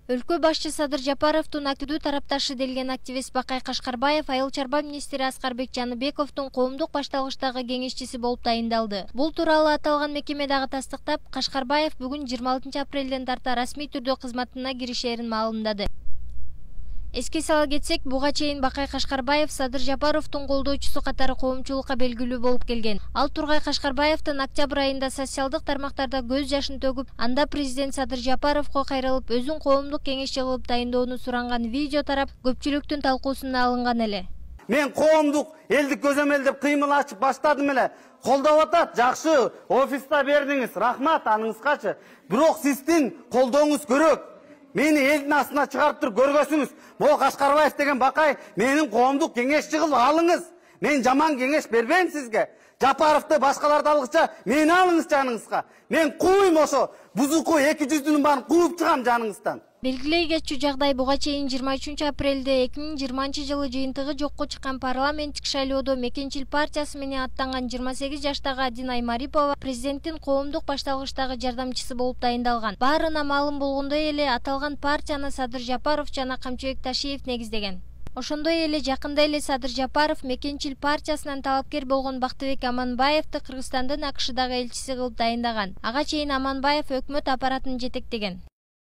Өлкө башчы Садыр Жапаровдун активдүү тарапташы делген активист Бакай Кашкарбаев Айыл чарба министри Аскарбек Жаныбековдун коомдук башталгычтагы кеңешчиси болуп тайындалды. Бул тууралуу аталган мекеме дагы тастыктап, Кашкарбаев бүгүн 26 апрелден тарта расмий түрдө кызматына киришерин маалымдады. Эске сала кетсек, буга чейин Бакай Кашкарбаев Садыр Жапаровдун колдоочусу катары коомчулукка белгилүү болуп келген. Ал Тургай Кашкарбаевдин октябрь айында социалдык тармактарда көз жашын төгүп, анда президент Садыр Жапаровго кайрылып, өзүн коомдук кеңешчи кылып тайындоону суранган видео тарап, көпчүлүктүн талкуусуна алынган эле. Мен коомдук элдик көзөмөлдөп кыймыл ачып баштадым эле. Колдоп атат, жакшы, офиста бердиңиз, рахмат аныңызгачы. Бирок сиздин колдооңуз көрөк. Мени элдин астына чыгарып туруп көргөсүңүз. Могу Кашкарбаев деген Бакай менин коомдук кеңешчи кылып алыңыз. Мен жаман кеңеш бербейм сизге. Жапаровду башкаларды алгыча мени алыңыз жаныңызга. Мен кууйм ошо бузуку 200-дүнүн баарын кууп чыгам жаныңыздан. Белгилей кетчү жагдай буга чейин 23 апрелде 2020-жылы жыйынтыгы жокко чыккан парламенттик шайлоодо Мекенчил партиясы менен аттанган 28 жаштагы Адина Марипова президенттин коомдук башталгычтагы жардамчысы болуп тайындалган. Баарына маалым болгондой эле аталган партияны Садыр Жапаров жана Камчыбек Ташиев негиздеген. Ошондой эле жакында эле Садыр Жапаров Мекенчил партиясынан талапкер болгон Бактыбек Аманбаевди Кыргызстандын АКШдагы элчиси кылып дайындаган. Ага чейин Аманбаев өкмөт аппаратын жетектеген.